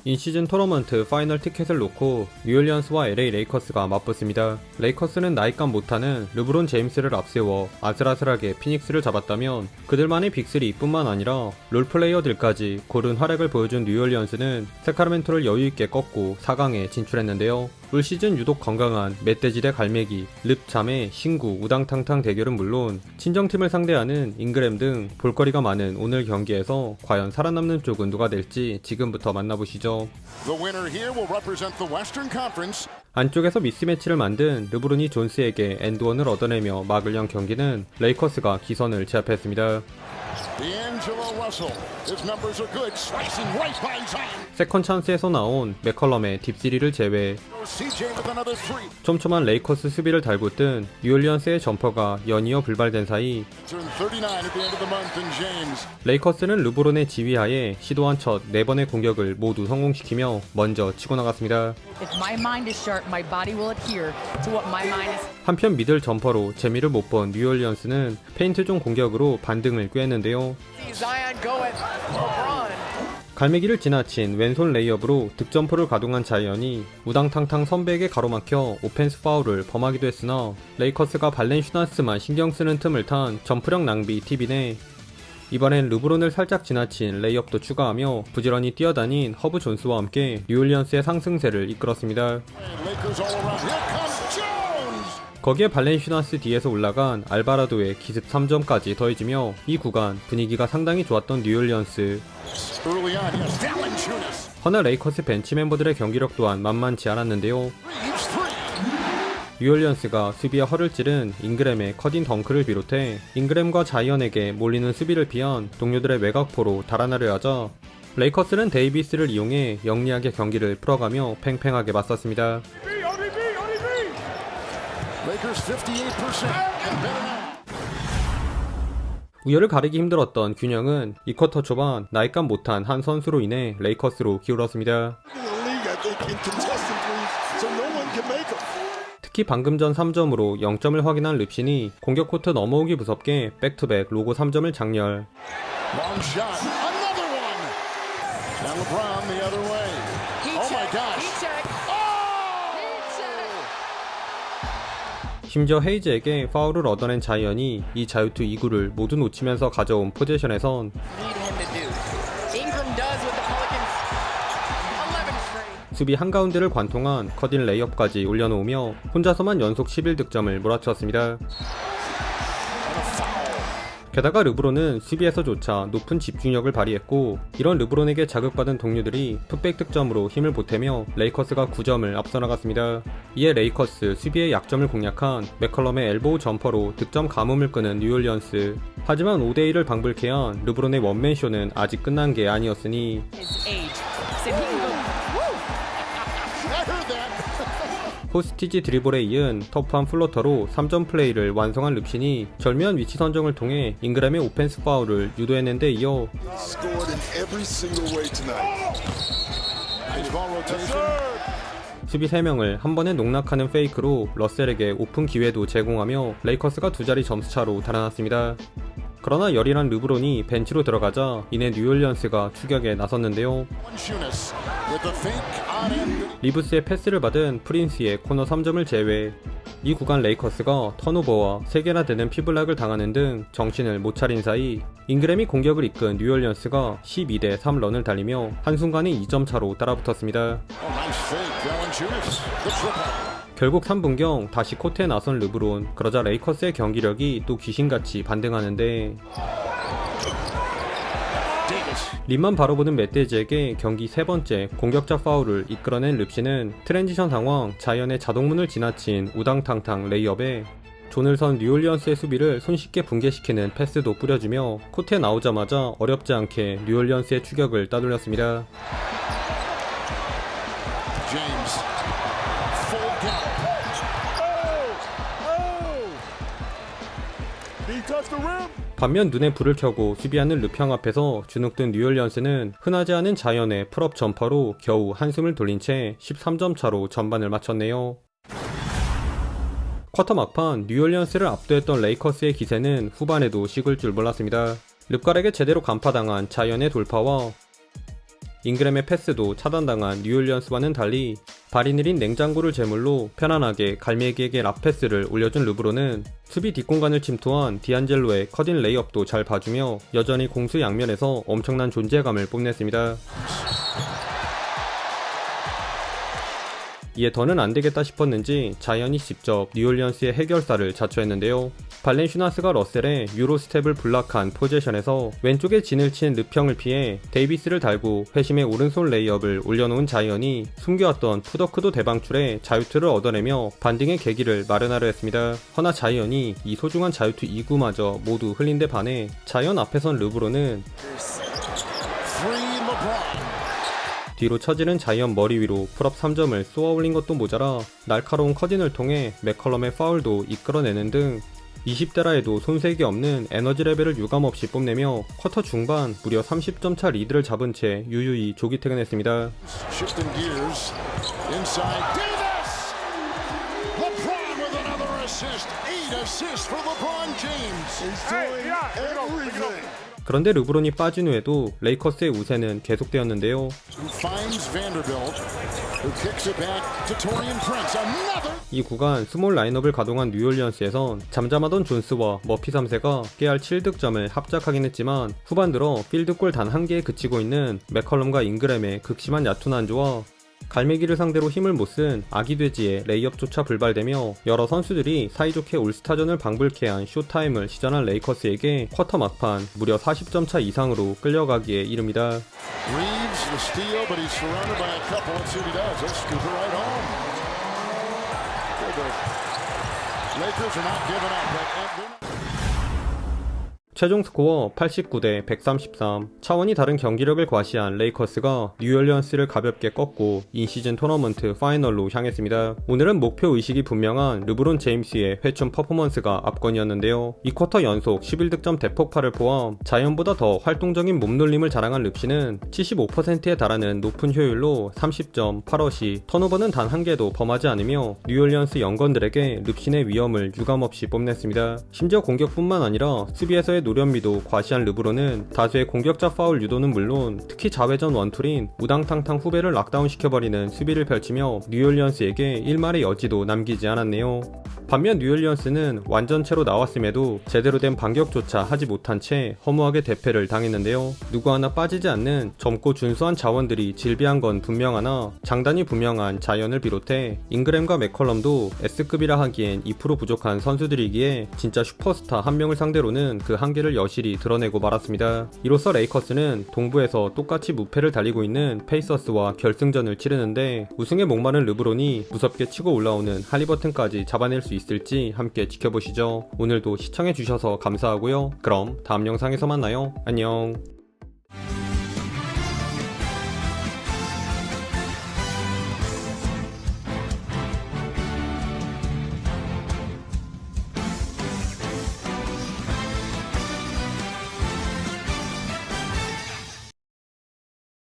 인시즌 토너먼트 파이널 티켓을 놓고 뉴올리언스와 LA 레이커스가 맞붙습니다. 레이커스는 나이값 못하는 르브론 제임스를 앞세워 아슬아슬하게 피닉스를 잡았다면 그들만의 빅3 뿐만 아니라 롤플레이어들까지 고른 활약을 보여준 뉴올리언스는 세카라멘토를 여유있게 꺾고 4강에 진출했는데요. 올 시즌 유독 건강한 멧돼지 대 갈매기, 릅잠의 신구 우당탕탕 대결은 물론 친정팀을 상대하는 잉그램 등 볼거리가 많은 오늘 경기에서 과연 살아남는 쪽은 누가 될지 지금부터 만나보시죠. 안쪽에서 미스매치를 만든 르브론이 존스에게 엔드원을 얻어내며 막을 연 경기는 레이커스가 기선을 제압했습니다. 세컨 찬스에서 나온 맥컬럼의 딥3를 제외 촘촘한 레이커스 수비를 달고뜬 뉴올리언스의 점퍼가 연이어 불발된 사이 레이커스는 르브론의 지휘하에 시도한 첫 4번의 공격을 모두 성공시키며 먼저 치고 나갔습니다. 한편 미들 점퍼로 재미를 못 본 뉴올리언스는 페인트존 공격으로 반등을 꾀했는데요. 갈매기를 지나친 왼손 레이업으로 득점포를 가동한 자이언이 우당탕탕 선배에게 가로막혀 오펜스 파울을 범하기도 했으나 레이커스가 발렌슈나스만 신경쓰는 틈을 탄 점프력 낭비 팁이네. 이번엔 르브론을 살짝 지나친 레이업도 추가하며 부지런히 뛰어다닌 허브 존스와 함께 뉴올리언스의 상승세를 이끌었습니다. 거기에 발렌슈나스 뒤에서 올라간 알바라도의 기습 3점까지 더해지며 이 구간 분위기가 상당히 좋았던 뉴올리언스. 허나 레이커스 벤치 멤버들의 경기력 또한 만만치 않았는데요. 뉴올리언스가 수비에 허를 찌른 잉그램의 커딘 덩크를 비롯해 잉그램과 자이언에게 몰리는 수비를 피한 동료들의 외곽포로 달아나려 하자 레이커스는 데이비스를 이용해 영리하게 경기를 풀어가며 팽팽하게 맞섰습니다. 우열을 가리기 힘들었던 균형은 이 쿼터 초반 나이값 못한 한 선수로 인해 레이커스로 기울었습니다. 특히 방금 전 3점으로 0점을 확인한 릅신이 공격 코트 넘어오기 무섭게 백투백 로고 3점을 장렬. 심지어 헤이즈에게 파울을 얻어낸 자이언이 이 자유투 2구를 모두 놓치면서 가져온 포지션에선 수비 한가운데를 관통한 커딘 레이업까지 올려놓으며 혼자서만 연속 11득점을 몰아쳤습니다. 게다가 르브론은 수비에서조차 높은 집중력을 발휘했고 이런 르브론에게 자극받은 동료들이 풋백 득점으로 힘을 보태며 레이커스가 9점을 앞서 나갔습니다. 이에 레이커스 수비의 약점을 공략한 맥컬럼의 엘보우 점퍼로 득점 가뭄을 끄는 뉴올리언스. 하지만 5대1을 방불케 한 르브론의 원맨쇼는 아직 끝난 게 아니었으니 포스티지 드리블에 이은 터프한 플로터로 3점 플레이를 완성한 릅신이 절묘한 위치 선정을 통해 잉그램의 오펜스 파울을 유도했는데 이어 수비 3명을 한 번에 농락하는 페이크로 러셀에게 오픈 기회도 제공하며 레이커스가 2자리 점수차로 달아났습니다. 그러나 열일한 르브론이 벤치로 들어가자 이내 뉴올리언스가 추격에 나섰는데요. 리브스의 패스를 받은 프린스의 코너 3점을 제외 이 구간 레이커스가 턴오버와 3개나 되는 피블락을 당하는 등 정신을 못 차린 사이 잉그램이 공격을 이끈 뉴올리언스가 12대 3런을 달리며 한순간에 2점 차로 따라붙었습니다. 결국 3분경 다시 코트에 나선 르브론. 그러자 레이커스의 경기력이 또 귀신같이 반등하는데 림만 바로 보는 멧돼지에게 경기 3번째 공격자 파울을 이끌어낸 릅신은 트랜지션 상황 자이언의 자동문을 지나친 우당탕탕 레이업에 존을 선 뉴올리언스의 수비를 손쉽게 붕괴시키는 패스도 뿌려주며 코트에 나오자마자 어렵지 않게 뉴올리언스의 추격을 따돌렸습니다. 반면 눈에 불을 켜고 수비하는 르평 앞에서 주눅든 뉴올리언스는 흔하지 않은 자이언의 풀업 점퍼로 겨우 한숨을 돌린 채 13점 차로 전반을 마쳤네요. 쿼터 막판 뉴올리언스를 압도했던 레이커스의 기세는 후반에도 식을 줄 몰랐습니다. 릅갈에게 제대로 간파당한 자이언의 돌파와 잉그램의 패스도 차단당한 뉴올리언스와는 달리 발이 느린 냉장고를 제물로 편안하게 갈매기에게 랍패스를 올려준 르브론은 수비 뒷공간을 침투한 디안젤로의 커딘 레이업도 잘 봐주며 여전히 공수 양면에서 엄청난 존재감을 뽐냈습니다. 이에 더는 안되겠다 싶었는지 자이언이 직접 뉴올리언스의 해결사를 자처했는데요. 발렌슈나스가 러셀의 유로스텝을 블락한 포지션에서 왼쪽에 진을 친 르평을 피해 데이비스를 달고 회심의 오른손 레이업을 올려놓은 자이언이 숨겨왔던 푸더크도 대방출에 자유투를 얻어내며 반등의 계기를 마련하려 했습니다. 허나 자이언이 이 소중한 자유투 2구마저 모두 흘린 데 반해 자이언 앞에선 르브론은 뒤로 처지는 자이언 머리 위로 풀업 3점을 쏘아 올린 것도 모자라 날카로운 커딘을 통해 맥컬럼의 파울도 이끌어내는 등 20대라 해도 손색이 없는 에너지 레벨을 유감없이 뽐내며 쿼터 중반 무려 30점 차 리드를 잡은 채 유유히 조기 퇴근했습니다. 그런데 르브론이 빠진 후에도 레이커스의 우세는 계속되었는데요. 이 구간 스몰 라인업을 가동한 뉴올리언스에선 잠잠하던 존스와 머피 3세가 깨알 7득점을 합작하긴 했지만 후반 들어 필드골 단 1개에 그치고 있는 맥컬럼과 잉그램의 극심한 야투난조와 갈매기를 상대로 힘을 못쓴 아기돼지의 레이업조차 불발되며 여러 선수들이 사이좋게 올스타전을 방불케 한 쇼타임을 시전한 레이커스에게 쿼터 막판 무려 40점 차 이상으로 끌려가기에 이릅니다. 최종 스코어 89대 133. 차원이 다른 경기력을 과시한 레이커스가 뉴올리언스를 가볍게 꺾고 인시즌 토너먼트 파이널로 향했습니다. 오늘은 목표 의식이 분명한 르브론 제임스의 회춘 퍼포먼스가 압권이었는데요. 2쿼터 연속 11득점 대폭발을 포함 자이언보다 더 활동적인 몸놀림을 자랑한 릅시는 75%에 달하는 높은 효율로 30점, 8어시, 턴오버는 단 1개도 범하지 않으며 뉴올리언스 연건들에게 릅신의 위험을 유감없이 뽐냈습니다. 심지어 공격뿐만 아니라 수비에서의 노련미도 과시한 르브론은 다수의 공격자 파울 유도는 물론 특히 자회전 원툴인 우당탕탕 후배를 락다운시켜버리는 수비를 펼치며 뉴올리언스에게 일말의 여지도 남기지 않았네요. 반면 뉴올리언스는 완전체로 나왔음에도 제대로 된 반격조차 하지 못한 채 허무하게 대패를 당했는데요. 누구 하나 빠지지 않는 젊고 준수한 자원들이 질비한 건 분명하나 장단이 분명한 자이언을 비롯해 잉그램과 맥컬럼도 S급이라 하기엔 2% 부족한 선수들이기에 진짜 슈퍼스타 한 명을 상대로는 그 한계를 여실히 드러내고 말았습니다. 이로써 레이커스는 동부에서 똑같이 무패를 달리고 있는 페이서스와 결승전을 치르는데 우승에 목마른 르브론이 무섭게 치고 올라오는 할리버튼까지 잡아낼 수 있을지 함께 지켜보시죠. 오늘도 시청해주셔서 감사하고요. 그럼 다음 영상에서 만나요. 안녕.